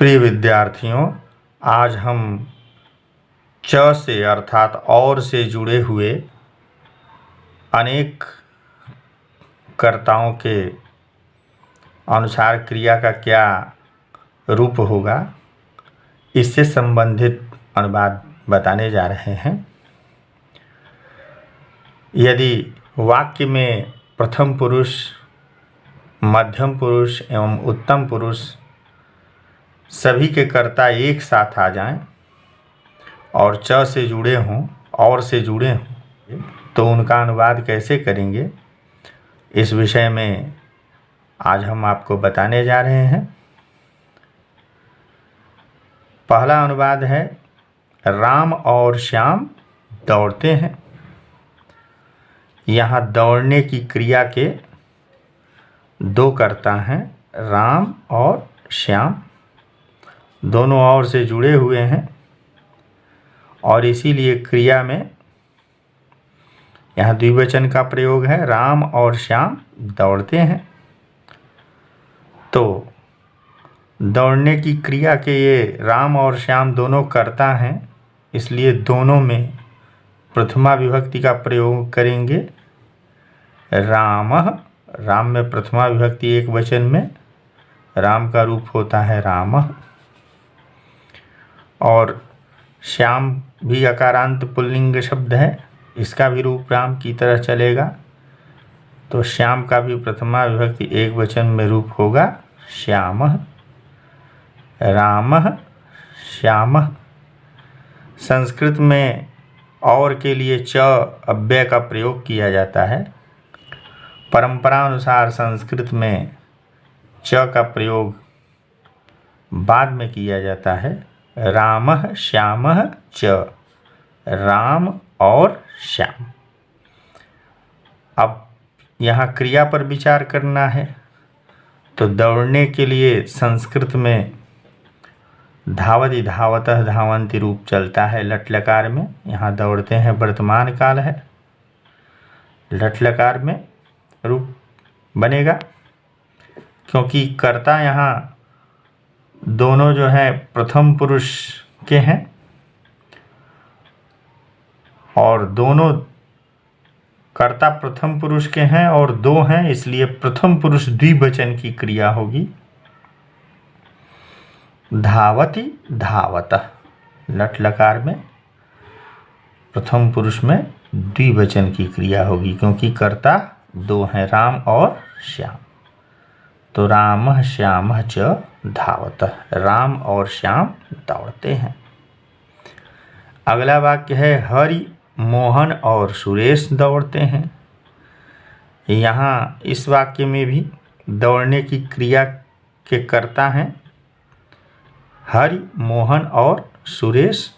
प्रिय विद्यार्थियों, आज हम च से अर्थात और से जुड़े हुए अनेक कर्ताओं के अनुसार क्रिया का क्या रूप होगा, इससे संबंधित अनुवाद बताने जा रहे हैं। यदि वाक्य में प्रथम पुरुष, मध्यम पुरुष एवं उत्तम पुरुष सभी के कर्ता एक साथ आ जाएं और च से जुड़े हों और से जुड़े हों, तो उनका अनुवाद कैसे करेंगे, इस विषय में आज हम आपको बताने जा रहे हैं। पहला अनुवाद है, राम और श्याम दौड़ते हैं। यहाँ दौड़ने की क्रिया के दो कर्ता हैं, राम और श्याम, दोनों और से जुड़े हुए हैं और इसीलिए क्रिया में यहाँ द्विवचन का प्रयोग है। राम और श्याम दौड़ते हैं। तो दौड़ने की क्रिया के ये राम और श्याम दोनों कर्ता हैं, इसलिए दोनों में प्रथमा विभक्ति का प्रयोग करेंगे। रामः, राम में प्रथमा विभक्ति एक वचन में, राम का रूप होता है रामः। और श्याम भी अकारांत पुल्लिंग शब्द है, इसका भी रूप राम की तरह चलेगा। तो श्याम का भी प्रथमा विभक्ति एक वचन में रूप होगा श्यामः, रामः, श्यामः। संस्कृत में और के लिए च अव्यय का प्रयोग किया जाता है। परंपरा अनुसार संस्कृत में च का प्रयोग बाद में किया जाता है। रामः श्यामः च, राम और श्याम। अब यहाँ क्रिया पर विचार करना है। तो दौड़ने के लिए संस्कृत में धावति धावतः धावन्ति रूप चलता है लट लकार में। यहाँ दौड़ते हैं वर्तमान काल है, लट लकार में रूप बनेगा, क्योंकि कर्ता यहाँ दोनों जो है प्रथम पुरुष के हैं और दोनों कर्ता प्रथम पुरुष के हैं और दो हैं, इसलिए प्रथम पुरुष द्विवचन की क्रिया होगी। धावति धावतः लट लकार में प्रथम पुरुष में द्विवचन की क्रिया होगी, क्योंकि कर्ता दो हैं, राम और श्याम। तो रामः श्यामः च धावतः, राम और श्याम दौड़ते हैं। अगला वाक्य है, हरि, मोहन और सुरेश दौड़ते हैं। यहाँ इस वाक्य में भी दौड़ने की क्रिया के कर्ता हैं हरि, मोहन और सुरेश,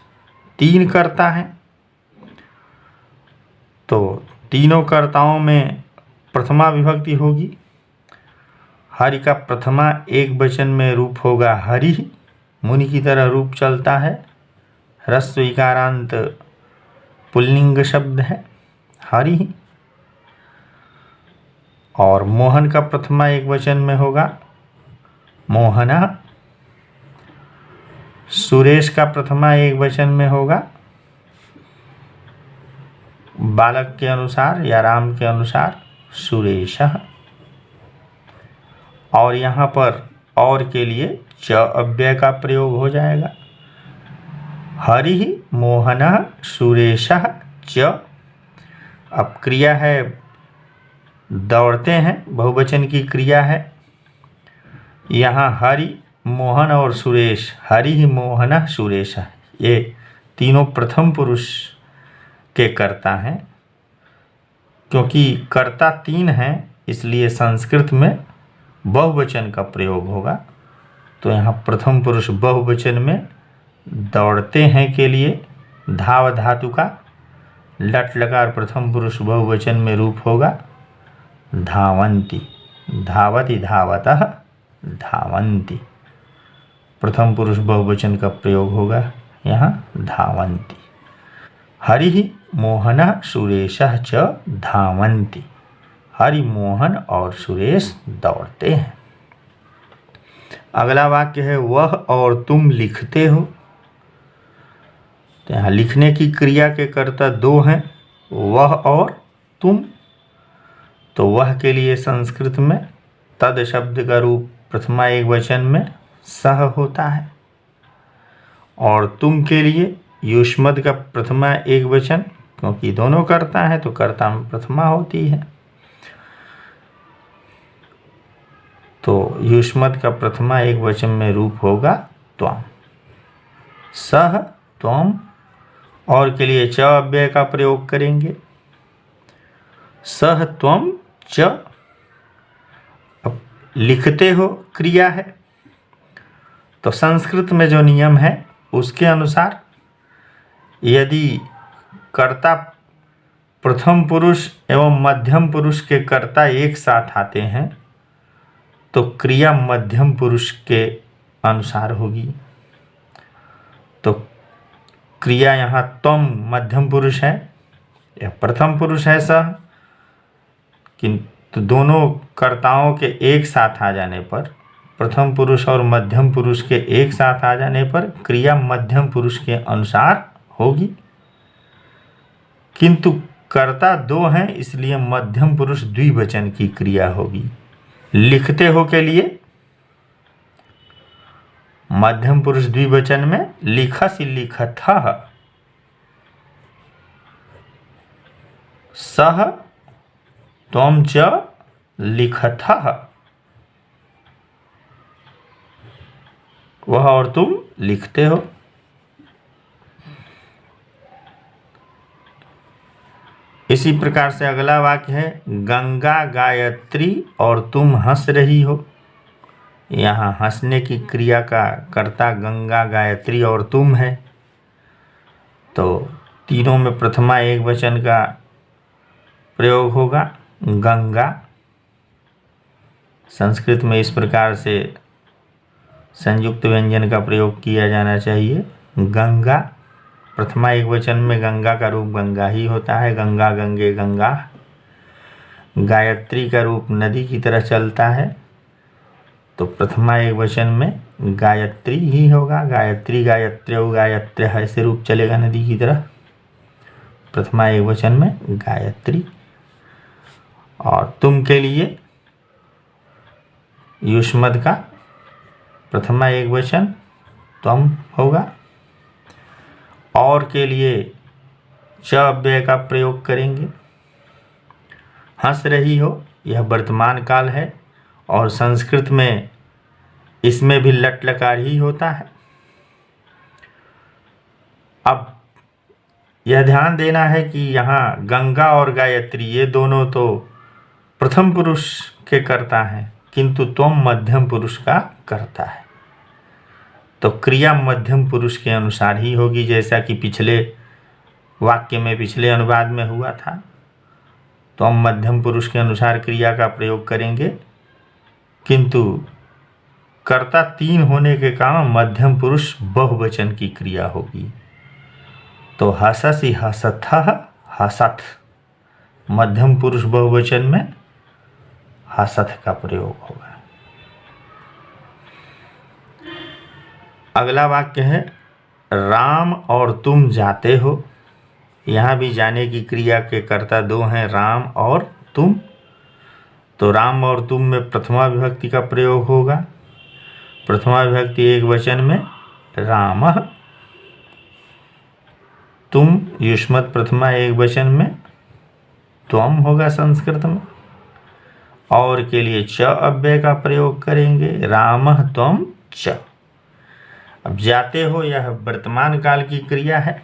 तीन कर्ता हैं। तो तीनों कर्ताओं में प्रथमा विभक्ति होगी। हरि का प्रथमा एक वचन में रूप होगा हरि, मुनि की तरह रूप चलता है, ह्रस्व इकारांत पुल्लिंग शब्द है हरि। और मोहन का प्रथमा एक वचन में होगा मोहना। सुरेश का प्रथमा एक वचन में होगा, बालक के अनुसार या राम के अनुसार सुरेशः। और यहाँ पर और के लिए च अव्यय का प्रयोग हो जाएगा। हरि मोहनः सुरेशः च। अब क्रिया है दौड़ते हैं, बहुवचन की क्रिया है। यहाँ हरि, मोहन और सुरेश, हरि मोहनः सुरेशः, ये तीनों प्रथम पुरुष के कर्ता हैं। क्योंकि कर्ता तीन हैं, इसलिए संस्कृत में बहुवचन का प्रयोग होगा। तो यहाँ प्रथम पुरुष बहुवचन में दौड़ते हैं के लिए धाव धातु का लट लकार प्रथम पुरुष बहुवचन में रूप होगा धावन्ति, धावति धावतः धावन्ति। प्रथम पुरुष बहुवचन का प्रयोग होगा यहाँ धावन्ति। हरि मोहनः सुरेशः च धावन्ति, हरि, मोहन और सुरेश दौड़ते हैं। अगला वाक्य है वह और तुम लिखते हो। तो यहाँ लिखने की क्रिया के कर्ता दो हैं, वह और तुम। तो वह के लिए संस्कृत में तद शब्द का रूप प्रथमा एकवचन में सह होता है, और तुम के लिए युष्मद् का प्रथमा एकवचन, क्योंकि दोनों कर्ता हैं तो कर्ता में प्रथमा होती है, तो युष्मद् का प्रथमा एकवचन में रूप होगा त्वम। सह त्वम। और के लिए च अव्यय का प्रयोग करेंगे। सह त्वम च। अब लिखते हो क्रिया है, तो संस्कृत में जो नियम है उसके अनुसार यदि कर्ता प्रथम पुरुष एवं मध्यम पुरुष के कर्ता एक साथ आते हैं तो क्रिया मध्यम पुरुष के अनुसार होगी। तो क्रिया यहाँ त्वम मध्यम पुरुष है या प्रथम पुरुष है सह, किंतु दोनों कर्ताओं के एक साथ आ जाने पर, प्रथम पुरुष और मध्यम पुरुष के एक साथ आ जाने पर क्रिया मध्यम पुरुष के अनुसार होगी, किंतु कर्ता दो हैं इसलिए मध्यम पुरुष द्विवचन की क्रिया होगी। लिखते हो के लिए मध्यम पुरुष द्विवचन में लिखसि लिखतः, सह त्वं च लिखतः, वह और तुम लिखते हो। इसी प्रकार से अगला वाक्य है गंगा गायत्री और तुम हंस रही हो। यहाँ हंसने की क्रिया का कर्ता गंगा गायत्री और तुम है, तो तीनों में प्रथमा एकवचन का प्रयोग होगा गंगा। संस्कृत में इस प्रकार से संयुक्त व्यंजन का प्रयोग किया जाना चाहिए। गंगा प्रथमा एकवचन में गंगा का रूप गंगा ही होता है, गंगा गंगे गंगा। गायत्री का रूप नदी की तरह चलता है, तो प्रथमा एकवचन में गायत्री ही होगा। गायत्री गायत्र्यो गायत्र्य ऐसे रूप चलेगा नदी की तरह, प्रथमा एकवचन में गायत्री। और तुम के लिए युष्मद् का प्रथमा एकवचन त्वम होगा। और के लिए च अव्यय का प्रयोग करेंगे। हंस रही हो यह वर्तमान काल है और संस्कृत में इसमें भी लट लकार ही होता है। अब यह ध्यान देना है कि यहाँ गंगा और गायत्री ये दोनों तो प्रथम पुरुष के कर्ता हैं, किंतु त्वम मध्यम पुरुष का कर्ता है, तो क्रिया मध्यम पुरुष के अनुसार ही होगी, जैसा कि पिछले वाक्य में पिछले अनुवाद में हुआ था। तो हम मध्यम पुरुष के अनुसार क्रिया का प्रयोग करेंगे, किंतु कर्ता तीन होने के कारण मध्यम पुरुष बहुवचन की क्रिया होगी। तो हससि हसथः हसथ, मध्यम पुरुष बहुवचन में हसथ का प्रयोग होगा। अगला वाक्य है राम और तुम जाते हो। यहाँ भी जाने की क्रिया के कर्ता दो हैं, राम और तुम। तो राम और तुम में प्रथमा विभक्ति का प्रयोग होगा। प्रथमा विभक्ति एक वचन में रामः, तुम युष्मत् प्रथमा एक वचन में त्वम होगा संस्कृत में। और के लिए च अव्यय का प्रयोग करेंगे, रामः त्वम च। अब जाते हो यह वर्तमान काल की क्रिया है,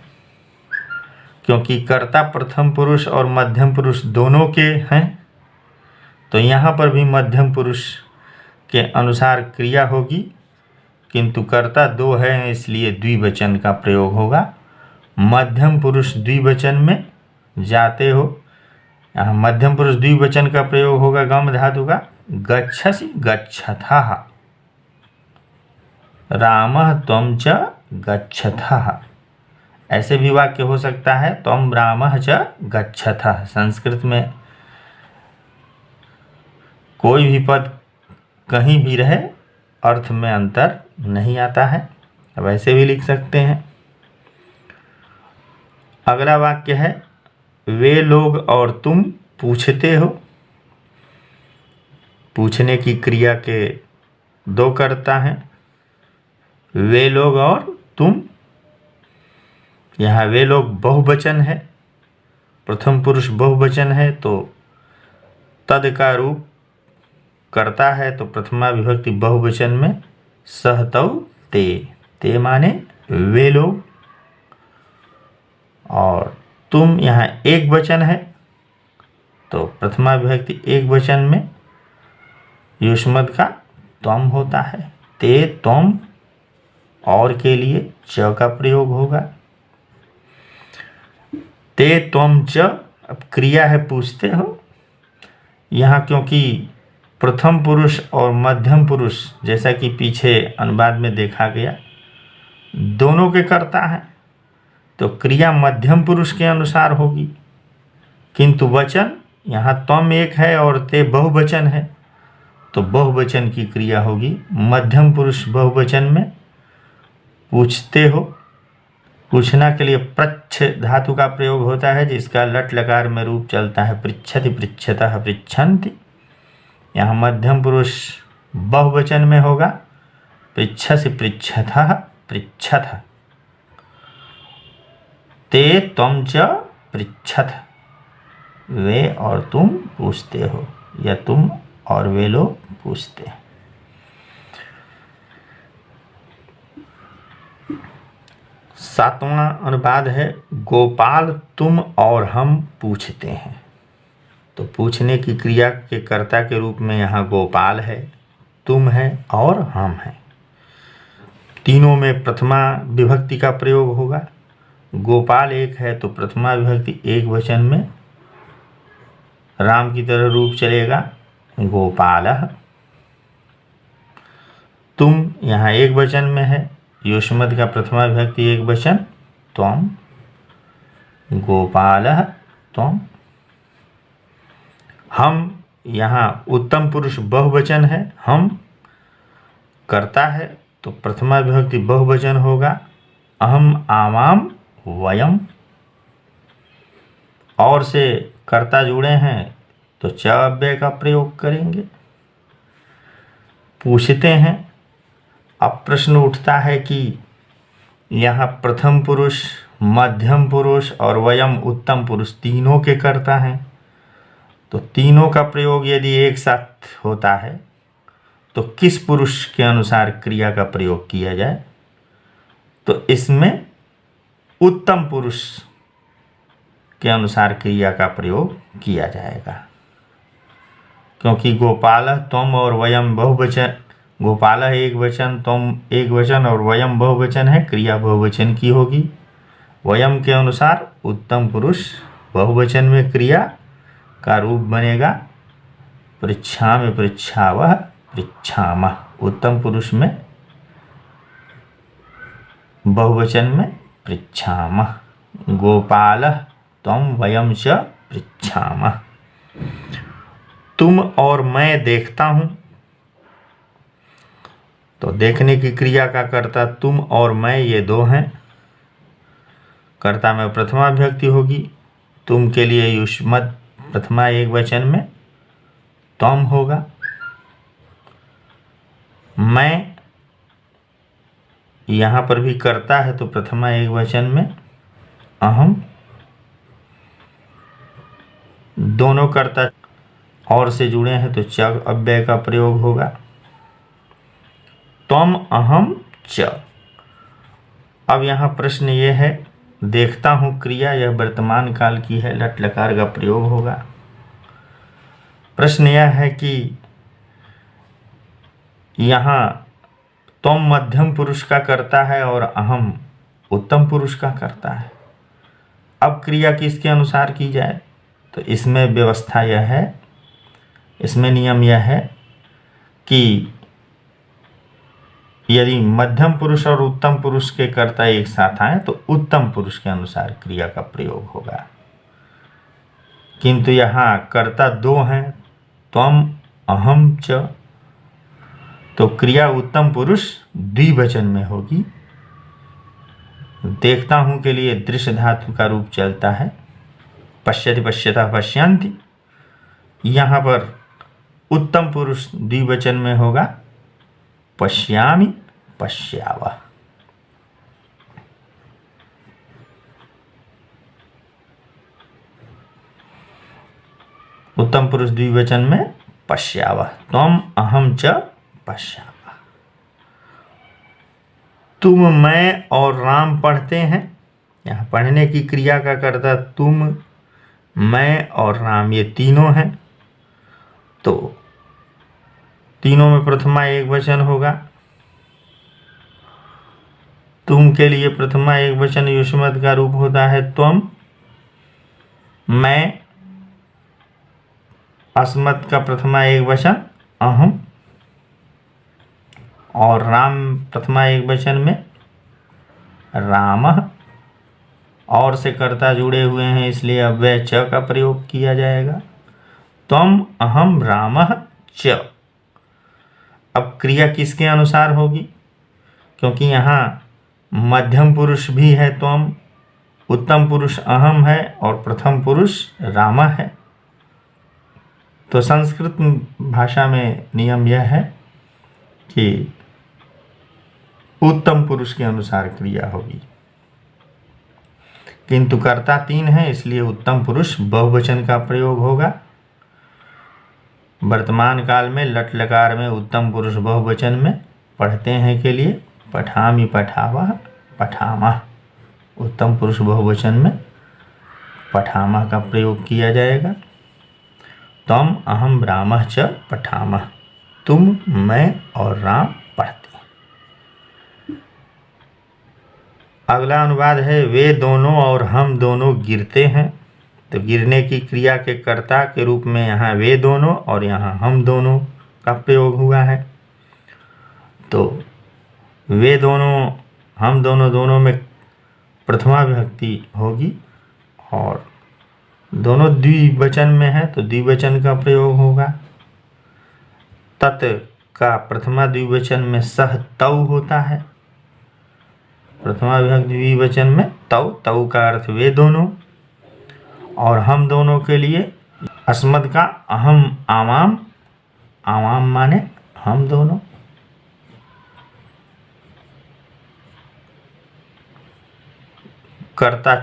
क्योंकि कर्ता प्रथम पुरुष और मध्यम पुरुष दोनों के हैं, तो यहाँ पर भी मध्यम पुरुष के अनुसार क्रिया होगी, किंतु कर्ता दो है इसलिए द्विवचन का प्रयोग होगा। मध्यम पुरुष द्विवचन में जाते हो, यहाँ मध्यम पुरुष द्विवचन का प्रयोग होगा गम धातु का, गच्छसि गच्छथः, रामः त्वं च गच्छथः। ऐसे भी वाक्य हो सकता है त्वं रामः च गच्छथः। संस्कृत में कोई भी पद कहीं भी रहे अर्थ में अंतर नहीं आता है, अब ऐसे भी लिख सकते हैं। अगला वाक्य है वे लोग और तुम पूछते हो। पूछने की क्रिया के दो कर्ता हैं, वे लोग और तुम। यहाँ वे लोग बहुवचन है, प्रथम पुरुष बहुवचन है, तो तद का रूप करता है, तो प्रथमा विभक्ति बहुवचन में सहतौ ते, ते माने वे लोग, और तुम यहाँ एक वचन है, तो प्रथमा विभक्ति एक वचन में युष्मद का त्वम होता है, ते त्वम, और के लिए च का प्रयोग होगा। ते त्वम च, अब क्रिया है पूछते हो। यहाँ क्योंकि प्रथम पुरुष और मध्यम पुरुष, जैसा कि पीछे अनुवाद में देखा गया, दोनों के कर्ता हैं, तो क्रिया मध्यम पुरुष के अनुसार होगी, किंतु वचन यहाँ त्वम एक है और ते बहुवचन है, तो बहुवचन की क्रिया होगी मध्यम पुरुष बहुवचन में। पूछते हो, पूछना के लिए प्रच्छ धातु का प्रयोग होता है, जिसका लट लकार में रूप चलता है पृच्छति पृच्छतः पृच्छन्ति। यहाँ मध्यम पुरुष बहुवचन में होगा पृच्छसि पृच्छतः पृच्छथ, ते त्वं च पृच्छथ, वे और तुम पूछते हो, या तुम और वे लोग पूछते हैं। सातवां अनुवाद है गोपाल तुम और हम पूछते हैं। तो पूछने की क्रिया के कर्ता के रूप में यहाँ गोपाल है, तुम है और हम हैं। तीनों में प्रथमा विभक्ति का प्रयोग होगा। गोपाल एक है तो प्रथमा विभक्ति एक वचन में राम की तरह रूप चलेगा गोपालः। तुम यहाँ एक वचन में है, युष्मद का प्रथमा विभक्ति एक वचन त्वम, गोपालः त्वम। हम यहाँ उत्तम पुरुष बहुवचन है, हम करता है, तो प्रथमा विभक्ति बहुवचन होगा अहम आवाम वयम। और से कर्ता जुड़े हैं तो च अव्यय का प्रयोग करेंगे। पूछते हैं, अब प्रश्न उठता है कि यहाँ प्रथम पुरुष, मध्यम पुरुष और वयम उत्तम पुरुष तीनों के कर्ता हैं, तो तीनों का प्रयोग यदि एक साथ होता है तो किस पुरुष के अनुसार क्रिया का प्रयोग किया जाए? तो इसमें उत्तम पुरुष के अनुसार क्रिया का प्रयोग किया जाएगा, क्योंकि गोपाल तुम और वयम बहुवचन, गोपाल एक वचन, तुम एक वचन और वयम बहुवचन है, क्रिया बहुवचन की होगी। वयम के अनुसार उत्तम पुरुष बहुवचन में क्रिया का रूप बनेगा पृच्छामि पृच्छावः पृच्छामः। उत्तम पुरुष में बहुवचन में पृच्छामः। गोपालः त्वं वयं च पृच्छामः। तुम और मैं देखता हूँ, तो देखने की क्रिया का कर्ता तुम और मैं ये दो हैं। कर्ता में प्रथमा विभक्ति होगी। तुम के लिए युष्मद प्रथमा एक वचन में त्वम होगा। मैं यहाँ पर भी कर्ता है तो प्रथमा एक वचन में अहम। दोनों कर्ता और से जुड़े हैं तो च अव्यय का प्रयोग होगा। त्वम अहम च। अब यहाँ प्रश्न ये है, देखता हूँ क्रिया यह वर्तमान काल की है, लट लकार का प्रयोग होगा। प्रश्न यह है कि यहाँ त्वम मध्यम पुरुष का करता है और अहम उत्तम पुरुष का करता है। अब क्रिया किसके अनुसार की जाए? तो इसमें व्यवस्था यह है, इसमें नियम यह है कि यदि मध्यम पुरुष और उत्तम पुरुष के कर्ता एक साथ आए तो उत्तम पुरुष के अनुसार क्रिया का प्रयोग होगा। किंतु यहाँ कर्ता दो हैं, त्वम अहम च, तो क्रिया उत्तम पुरुष द्विवचन में होगी। देखता हूं के लिए दृश्य धातु का रूप चलता है, पश्यति पश्यतः पश्यन्ति। यहाँ पर उत्तम पुरुष द्विवचन में होगा, पश्यामि पश्यावः। उत्तम पुरुष द्विवचन में पश्यावः, त्वम अहम च पश्यावः। तुम, मैं और राम पढ़ते हैं। यहाँ पढ़ने की क्रिया का कर्ता तुम, मैं और राम, ये तीनों हैं। तो तीनों में प्रथमा एक वचन होगा। तुम के लिए प्रथमा एक वचन युष्मत का रूप होता है त्वम। मैं अस्मत् का प्रथमा एक वचन अहम। और राम प्रथमा एक वचन में रामः। और से कर्ता जुड़े हुए हैं, इसलिए अव्यय च का प्रयोग किया जाएगा। त्वम अहम रामः च। अब क्रिया किसके अनुसार होगी? क्योंकि यहाँ मध्यम पुरुष भी है त्वम, उत्तम पुरुष अहम है और प्रथम पुरुष रामः है। तो संस्कृत भाषा में नियम यह है कि उत्तम पुरुष के अनुसार क्रिया होगी, किंतु कर्ता तीन है, इसलिए उत्तम पुरुष बहुवचन का प्रयोग होगा। वर्तमान काल में लट लकार में उत्तम पुरुष बहुवचन में पढ़ते हैं के लिए पठामि पठावः पठामः। उत्तम पुरुष बहुवचन में पठामः का प्रयोग किया जाएगा। त्वम अहम रामः च पठामः। तुम, मैं और राम पढ़ते हैं। अगला अनुवाद है, वे दोनों और हम दोनों गिरते हैं। तो गिरने की क्रिया के कर्ता के रूप में यहाँ वे दोनों और यहाँ हम दोनों का प्रयोग हुआ है। तो वे दोनों, हम दोनों, दोनों में प्रथमा विभक्ति होगी और दोनों द्विवचन में है तो द्विवचन का प्रयोग होगा। तत् का प्रथमा द्विवचन में सह तौ होता है। प्रथमा विभक्ति द्विवचन में तौ, तौ का अर्थ वे दोनों। और हम दोनों के लिए अस्मद का अहम आवाम, आवाम माने हम दोनों। कर्ता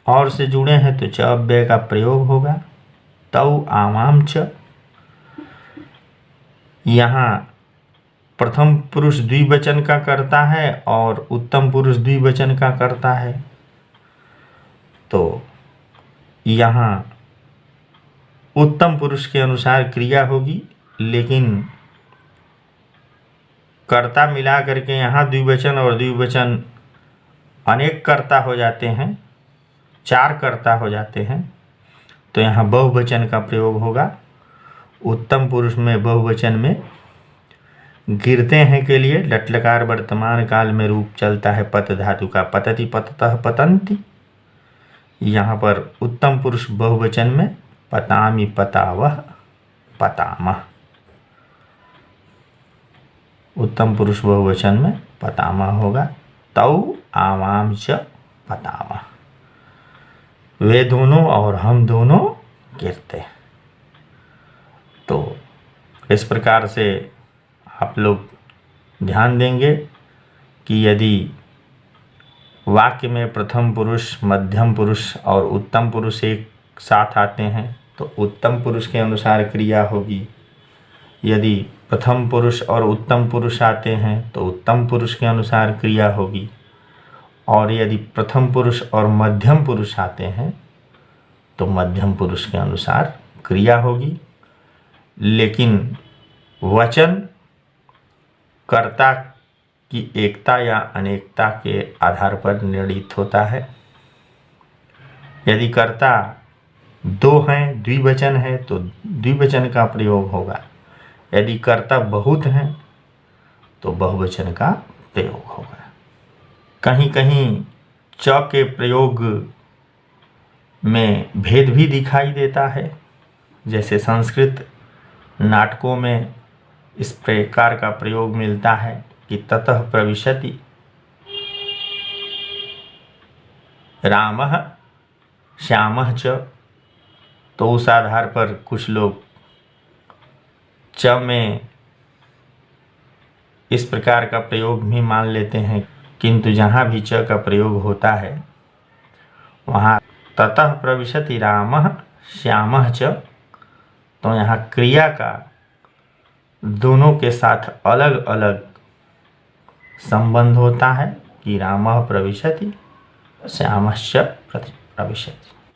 और से जुड़े हैं तो च अव्यय का प्रयोग होगा। तौ आवाम च। यहाँ प्रथम पुरुष द्विवचन का कर्ता है और उत्तम पुरुष द्विवचन का कर्ता है। तो यहाँ उत्तम पुरुष के अनुसार क्रिया होगी, लेकिन कर्ता मिला करके यहाँ द्विवचन और द्विवचन अनेक कर्ता हो जाते हैं, चार कर्ता हो जाते हैं। तो यहाँ बहुवचन का प्रयोग होगा। उत्तम पुरुष में बहुवचन में गिरते हैं के लिए लट लकार वर्तमान काल में रूप चलता है पत धातु का, पतति पततः पतन्ति। यहाँ पर उत्तम पुरुष बहुवचन में पतामि पतावः पतामः। उत्तम पुरुष बहुवचन में पतामः होगा। तौ आवाम च पतामः। वे दोनों और हम दोनों गिरते। तो इस प्रकार से आप लोग ध्यान देंगे कि यदि वाक्य में प्रथम पुरुष, मध्यम पुरुष और उत्तम पुरुष एक साथ आते हैं तो उत्तम पुरुष के अनुसार क्रिया होगी। यदि प्रथम पुरुष और उत्तम पुरुष आते हैं तो उत्तम पुरुष के अनुसार क्रिया होगी। और यदि प्रथम पुरुष और मध्यम पुरुष आते हैं तो मध्यम पुरुष के अनुसार क्रिया होगी। लेकिन वचन कर्ता की एकता या अनेकता के आधार पर निर्णित होता है। यदि कर्ता दो हैं, द्विवचन है, तो द्विवचन का प्रयोग होगा। यदि कर्ता बहुत हैं तो बहुवचन का प्रयोग होगा। कहीं कहीं च के प्रयोग में भेद भी दिखाई देता है। जैसे संस्कृत नाटकों में इस प्रकार का प्रयोग मिलता है कि ततः प्रविशति रामः श्यामः च, तो उस आधार पर कुछ लोग च में इस प्रकार का प्रयोग भी मान लेते हैं, किंतु जहाँ भी च का प्रयोग होता है वहाँ ततः प्रविशति रामः श्यामः च, तो यहाँ क्रिया का दोनों के साथ अलग अलग संबंध होता है कि रामः प्रविशति श्यामश्च प्रविशति।